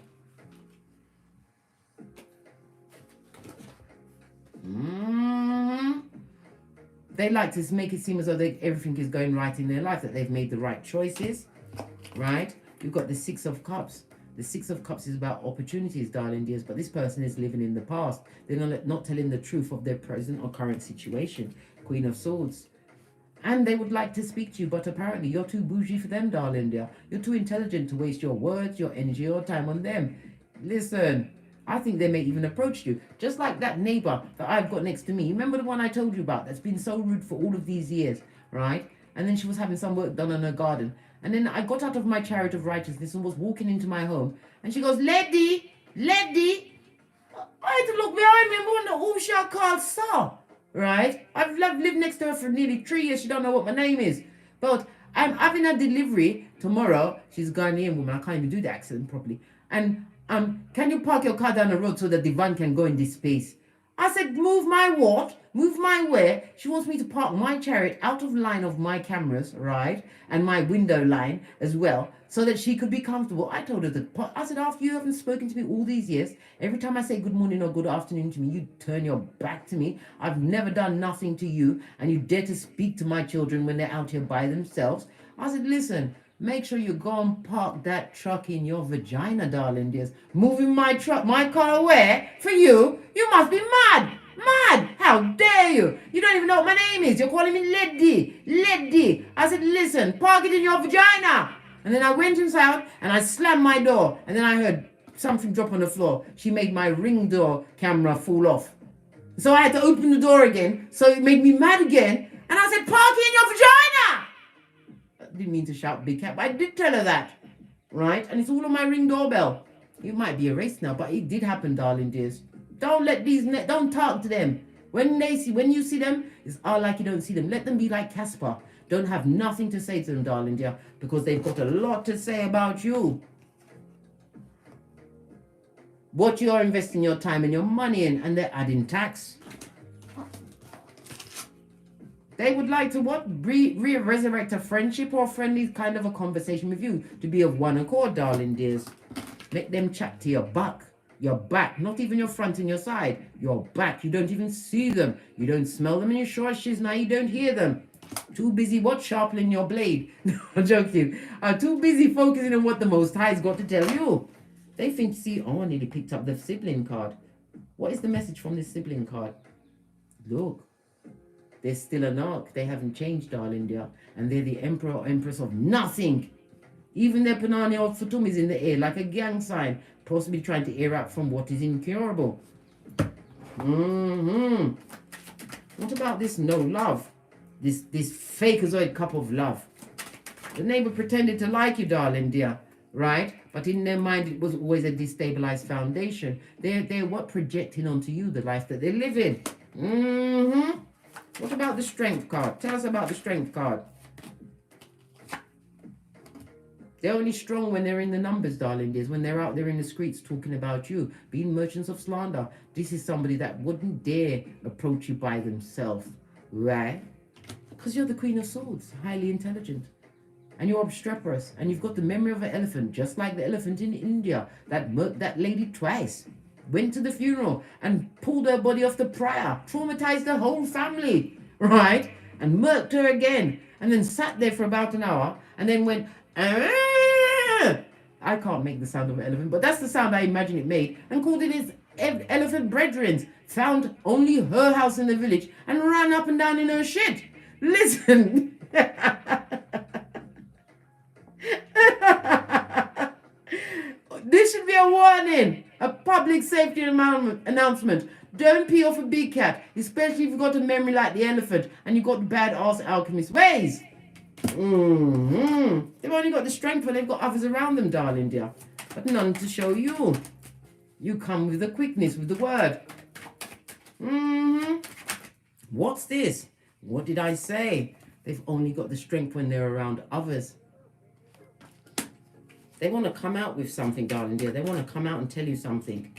S2: They like to make it seem as though everything is going right in their life, that they've made the right choices, right? You've got the Six of Cups. The Six of Cups is about opportunities, darling dears, but this person is living in the past. They're not telling the truth of their present or current situation. Queen of Swords. And they would like to speak to you, but apparently you're too bougie for them, darling dear. You're too intelligent to waste your words, your energy, your time on them. Listen, I think they may even approach you. Just like that neighbor that I've got next to me. You remember the one I told you about that's been so rude for all of these years, right? And then she was having some work done on her garden. And then I got out of my chariot of righteousness and was walking into my home. And she goes, lady. I had to look behind me and wonder who she called sir, right? I've lived next to her for nearly 3 years. She don't know what my name is. But I'm having a delivery tomorrow. She's a Ghanaian woman. I can't even do the accent properly. And can you park your car down the road so that the van can go in this space? I said, move my what? Move my where? She wants me to park my chariot out of line of my cameras, right? And my window line as well, so that she could be comfortable. I told her that. I said, after you haven't spoken to me all these years, every time I say good morning or good afternoon to me, you turn your back to me. I've never done nothing to you, and you dare to speak to my children when they're out here by themselves. I said, listen, make sure you go and park that truck in your vagina, darling dears. Moving my car where? For you? You must be mad. Mad! How dare you? You don't even know what my name is. You're calling me Lady. I said, listen, park it in your vagina. And then I went inside and I slammed my door. And then I heard something drop on the floor. She made my ring door camera fall off. So I had to open the door again. So it made me mad again. And I said, park it in your vagina. I didn't mean to shout big cat, but I did tell her that. Right? And it's all on my ring doorbell. It might be erased now, but it did happen, darling dears. Don't let don't talk to them. When you see them, it's all like you don't see them. Let them be like Casper. Don't have nothing to say to them, darling dear, because they've got a lot to say about you. What you are investing your time and your money in, and they're adding tax. They would like to what? Resurrect a friendship or a friendly kind of a conversation with you, to be of one accord, darling dears. Make them chat to your back. Your back, not even your front and your side. Your back, you don't even see them. You don't smell them, and you're sure she's now you don't hear them. Too busy what? Sharpening your blade. No, I'm joking. Too busy focusing on what the Most High's got to tell you. They think, see, oh, I nearly picked up the sibling card. What is the message from this sibling card? Look, there's still an arc. They haven't changed, darling dear. And they're the emperor or empress of nothing. Even their Panani or Futum is in the air like a gang sign, possibly trying to air out from what is incurable. What about this no love? This fakeazoid cup of love. The neighbor pretended to like you, darling dear, right? But in their mind, it was always a destabilized foundation. They're what? Projecting onto you the life that they live in. What about the strength card? Tell us about the strength card. They're only strong when they're in the numbers, darling dears, when they're out there in the streets talking about you, being merchants of slander. This is somebody that wouldn't dare approach you by themselves, right? Because you're the Queen of Swords, highly intelligent. And you're obstreperous, and you've got the memory of an elephant, just like the elephant in India that murked that lady twice, went to the funeral and pulled her body off the pyre, traumatized the whole family, right? And murked her again, and then sat there for about an hour, and then went, I can't make the sound of an elephant, but that's the sound I imagine it made, and called it his elephant brethren, found only her house in the village, and ran up and down in her shit. Listen. This should be a warning, a public safety announcement. Don't pee off a big cat, especially if you've got a memory like the elephant and you've got bad ass alchemist ways. They've only got the strength when they've got others around them, darling dear, but none to show you. You come with the quickness, with the word. What's this? What did I say? They've only got the strength when they're around others. They want to come out with something, darling dear. They want to come out and tell you something.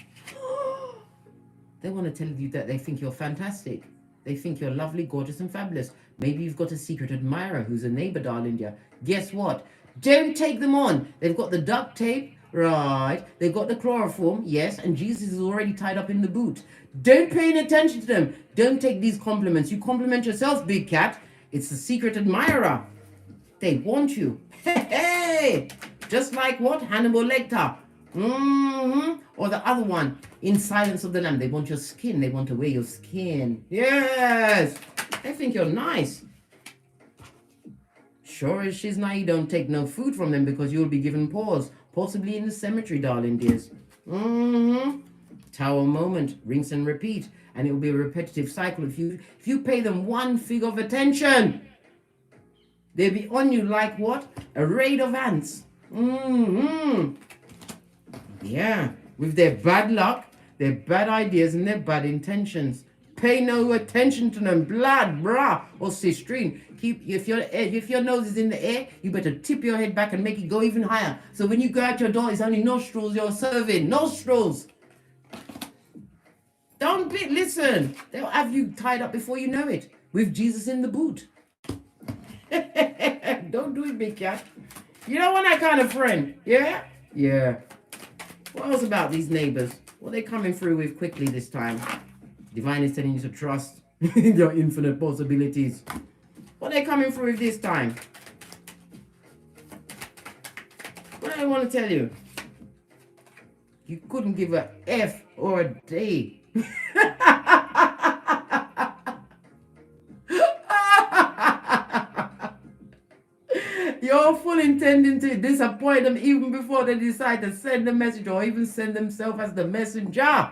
S2: They want to tell you that they think you're fantastic. They think you're lovely, gorgeous, and fabulous. Maybe you've got a secret admirer who's a neighbor, darling dear. Guess what? Don't take them on. They've got the duct tape, right? They've got the chloroform, yes, and Jesus is already tied up in the boot. Don't pay any attention to them. Don't take these compliments. You compliment yourself, big cat. It's the secret admirer. They want you. Hey! Just like what? Hannibal Lecter. Or the other one, in Silence of the Lamb. They want your skin. They want to wear your skin. Yes! They think you're nice. Sure as she's now, you don't take no food from them because you'll be given paws. Possibly in the cemetery, darling dears. Tower moment. Rinse and repeat. And it will be a repetitive cycle. If you pay them one fig of attention, they'll be on you like what? A raid of ants. Yeah, with their bad luck, their bad ideas, and their bad intentions. Pay no attention to them, blood, brah, or sistrine. If your nose is in the air, you better tip your head back and make it go even higher. So when you go out your door, it's only nostrils you're serving. Nostrils. Don't be, listen, they'll have you tied up before you know it, with Jesus in the boot. Don't do it, big cat. You don't want that kind of friend, yeah? Yeah. What else about these neighbors? What are they coming through with quickly this time? Divine is telling you to trust your infinite possibilities. What are they coming through with this time? What do I want to tell you? You couldn't give a F or a D. You're full intending to disappoint them even before they decide to send a message or even send themselves as the messenger.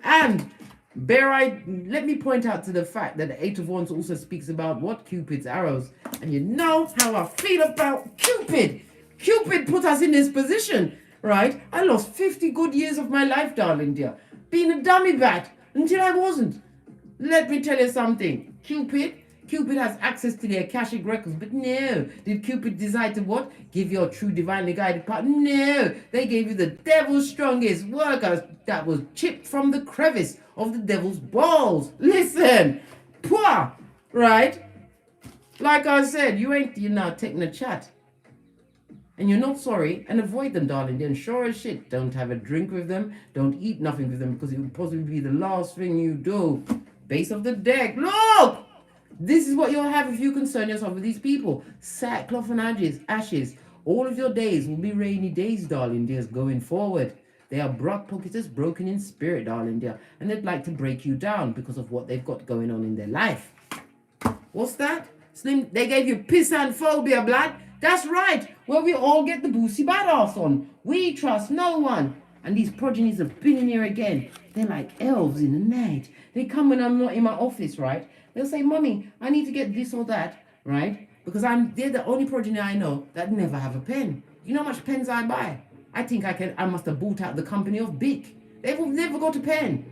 S2: And let me point out to the fact that the Eight of Wands also speaks about what? Cupid's arrows. And you know how I feel about Cupid. Cupid put us in this position, right? I lost 50 good years of my life, darling dear, being a dummy bat until I wasn't. Let me tell you something. Cupid has access to the Akashic records, but no. Did Cupid decide to what? Give your true divinely guided path? No. They gave you the devil's strongest worker that was chipped from the crevice of the devil's balls. Listen. Pwah. Right? Like I said, you're now taking a chat. And you're not sorry, and avoid them, darling. Then sure as shit, don't have a drink with them. Don't eat nothing with them because it would possibly be the last thing you do. Base of the deck. Look! This is what you'll have if you concern yourself with these people. Sackcloth and ashes. All of your days will be rainy days, darling dears, going forward. They are pocketers, broken in spirit, darling dear. And they'd like to break you down because of what they've got going on in their life. What's that? Slim, they gave you piss and phobia, blood. That's right. Well, we all get the boosie badass on. We trust no one. And these progenies have been in here again. They're like elves in the night. They come when I'm not in my office, right? They'll say, Mommy, I need to get this or that, right? Because they're the only progeny I know that never have a pen. You know how much pens I buy? I think I must have bought out the company of Bic. They've never got a pen,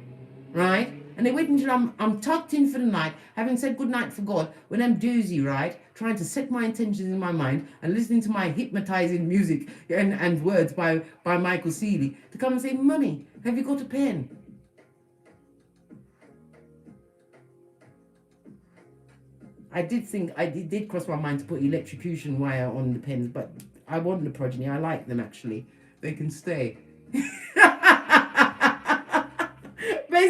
S2: right? And they wait until I'm tucked in for the night, having said goodnight for God, when I'm doozy, right? Trying to set my intentions in my mind and listening to my hypnotizing music and words by Michael Seeley to come and say, Mummy, have you got a pen? I did cross my mind to put electrocution wire on the pens, but I want the progeny. I like them, actually. They can stay. Base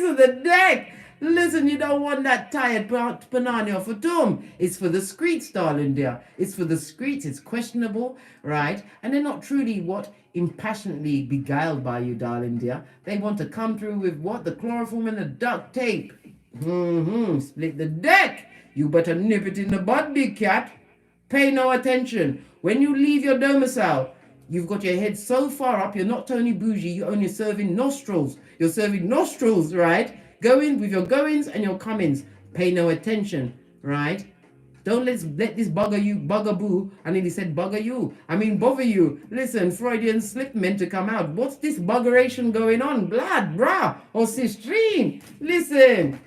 S2: of the deck. Listen, you don't want that tired banana for tomb. It's for the streets, darling dear. It's for the streets. It's questionable, right? And they're not truly what? Impassionately beguiled by you, darling dear. They want to come through with what? The chloroform and the duct tape. Split the deck. You better nip it in the bud, big cat. Pay no attention. When you leave your domicile, you've got your head so far up, you're not Tony Bougie, you're only serving nostrils. You're serving nostrils, right? Go in with your goings and your comings. Pay no attention, right? Don't let this bugaboo, I nearly said bugger you. I mean bother you. Listen, Freudian slip meant to come out. What's this buggeration going on? Blood, brah, or sistrine. Listen.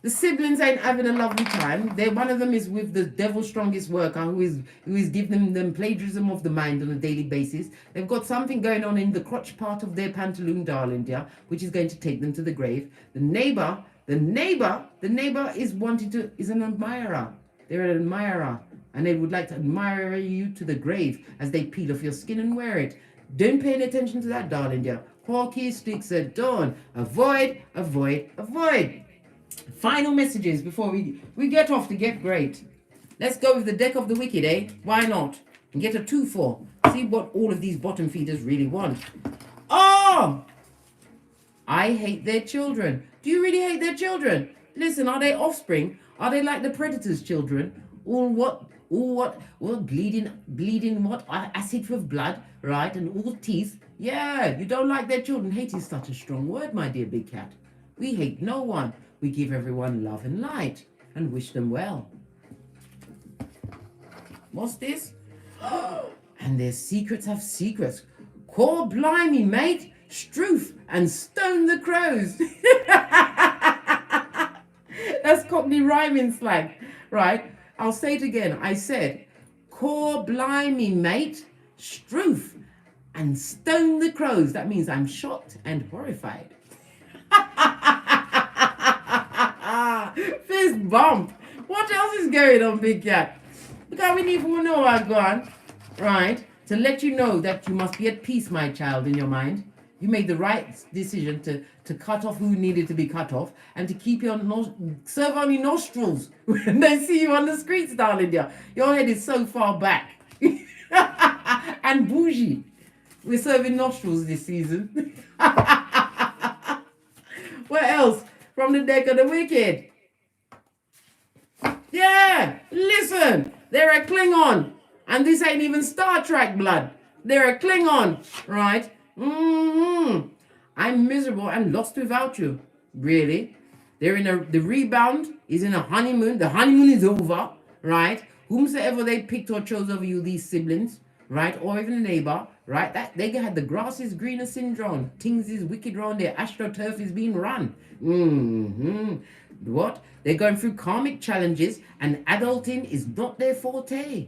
S2: The siblings ain't having a lovely time. One of them is with the devil's strongest worker who is giving them plagiarism of the mind on a daily basis. They've got something going on in the crotch part of their pantaloon, darling dear, which is going to take them to the grave. The neighbor The neighbor is is an admirer. They're an admirer, and they would like to admire you to the grave as they peel off your skin and wear it. Don't pay any attention to that, darling dear. Hawky sticks at dawn. Avoid, avoid, avoid. Final messages before we get off to get great. Let's go with the deck of the wicked, eh? Why not? And get a 2-4. See what all of these bottom feeders really want. Oh! I hate their children. Do you really hate their children? Listen, are they offspring? Are they like the predator's children? All bleeding what? Acid with blood, right? And all teeth. Yeah, you don't like their children. Hate is such a strong word, my dear big cat. We hate no one. We give everyone love and light and wish them well. What's this? And their secrets have secrets. Call blimey, mate. Struth and stone the crows. That's Cockney rhyming slang, right? I'll say it again. I said, call blimey, mate. Struth and stone the crows. That means I'm shocked and horrified. Fist bump. What else is going on, big cat? Because we need to know what's going on, right? To let you know that you must be at peace, my child, in your mind. You made the right decision to cut off who needed to be cut off and to keep your serve on your nostrils when they see you on the streets, darling dear. Your head is so far back. And bougie. We're serving nostrils this season. What else from the deck of the wicked? Yeah, listen, they're a Klingon. And this ain't even Star Trek blood. They're a Klingon, right? I'm miserable and lost without you. Really? The rebound is in a honeymoon. The honeymoon is over, right? Whomsoever they picked or chose over you, these siblings, right? Or even a neighbor, right? That they had the grass is greener syndrome. Things is wicked round there. AstroTurf is being run. What? They're going through karmic challenges and adulting is not their forte.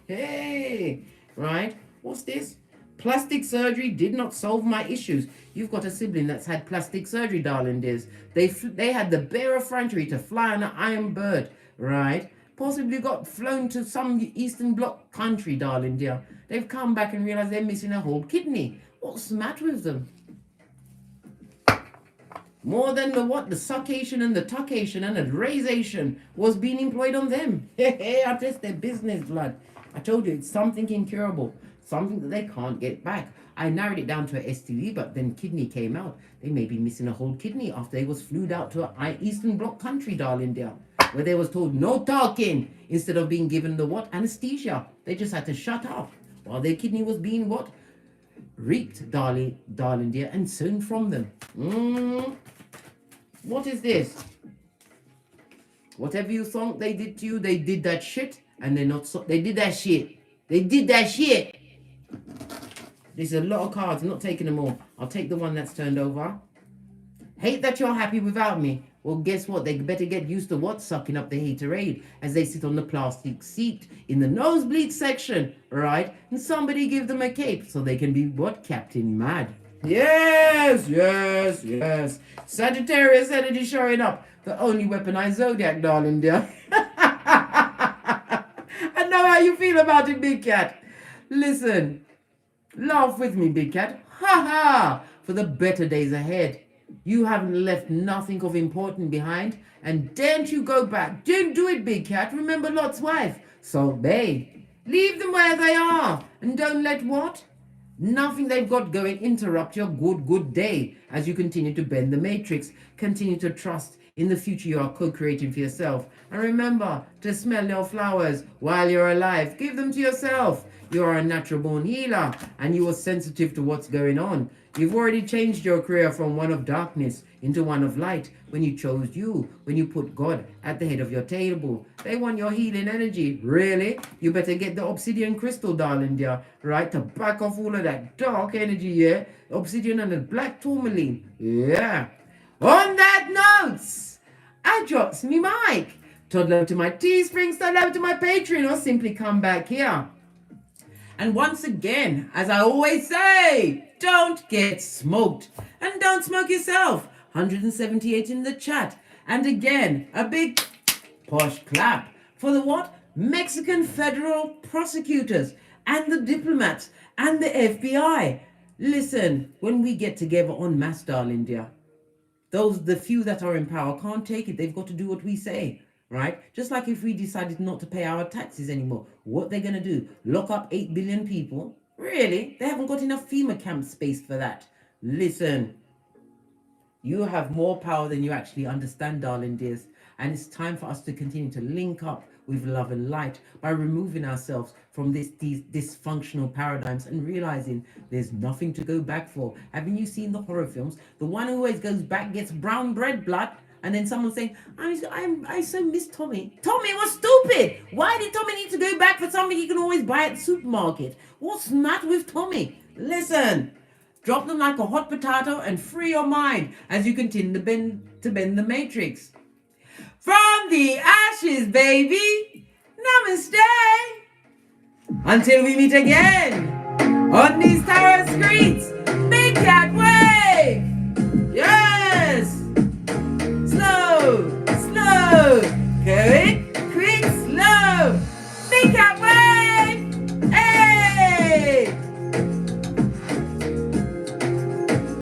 S2: Hey, right? What's this? Plastic surgery did not solve my issues. You've got a sibling that's had plastic surgery, darling dears. They had the bare effrontery to fly on an iron bird, right? Possibly got flown to some Eastern Bloc country, darling dear. They've come back and realized they're missing a whole kidney. What's the matter with them? More than the what? The suckation and the tuckation and the raisation was being employed on them. Hey, I test their business, blood. I told you, it's something incurable. Something that they can't get back. I narrowed it down to a STD, but then kidney came out. They may be missing a whole kidney after they was flued out to an Eastern Bloc country, darling dear, where they was told no talking instead of being given the what? Anesthesia. They just had to shut up while their kidney was being what? Reaped, darling dear, and sewn from them. What is this? Whatever you thought they did to you, they did that shit, and they're not so. They did that shit. They did that shit. There's a lot of cards. I'm not taking them all. I'll take the one that's turned over. Hate that you're happy without me. Well, guess what? They better get used to what? Sucking up the haterade as they sit on the plastic seat in the nosebleed section, right? And somebody give them a cape so they can be what? Captain Mad. Yes, yes, yes. Sagittarius energy showing up. The only weaponized zodiac, darling dear. I know how you feel about it, big cat. Listen, laugh with me, big cat. Ha ha! For the better days ahead. You haven't left nothing of importance behind, and daren't you go back. Don't do it, big cat. Remember Lot's wife. So, babe, leave them where they are, and don't let what? Nothing they've got going interrupt your good day as you continue to bend the matrix. Continue to trust in the future you are co-creating for yourself. And remember to smell your flowers while you're alive. Give them to yourself. You are a natural born healer and you are sensitive to what's going on. You've already changed your career from one of darkness into one of light when you chose you, when you put God at the head of your table. They want your healing energy. Really? You better get the obsidian crystal, darling dear, right? To back off all of that dark energy, yeah? Obsidian and the black tourmaline. Yeah. On that note, I drops me mic. Toddle over to my Teespring, toddle over to my Patreon, or simply come back here. And once again, as I always say, don't get smoked. And don't smoke yourself. 178 in the chat. And again, a big posh clap for the what? Mexican federal prosecutors and the diplomats and the FBI. Listen, when we get together en masse, darling dear, the few that are in power can't take it. They've got to do what we say, right? Just like if we decided not to pay our taxes anymore, what they're going to do? Lock up 8 billion people? Really? They haven't got enough FEMA camp space for that. Listen, you have more power than you actually understand, darling dears. And it's time for us to continue to link up with love and light by removing ourselves from these dysfunctional paradigms and realizing there's nothing to go back for. Haven't you seen the horror films? The one who always goes back gets brown bread blood, and then someone saying, I so miss Tommy. Tommy was stupid. Why did Tommy need to go back for something he can always buy at the supermarket? What's the matter with Tommy? Listen. Drop them like a hot potato and free your mind as you continue to bend the matrix. From the ashes, baby. Namaste. Until we meet again on these tarot streets. Big cat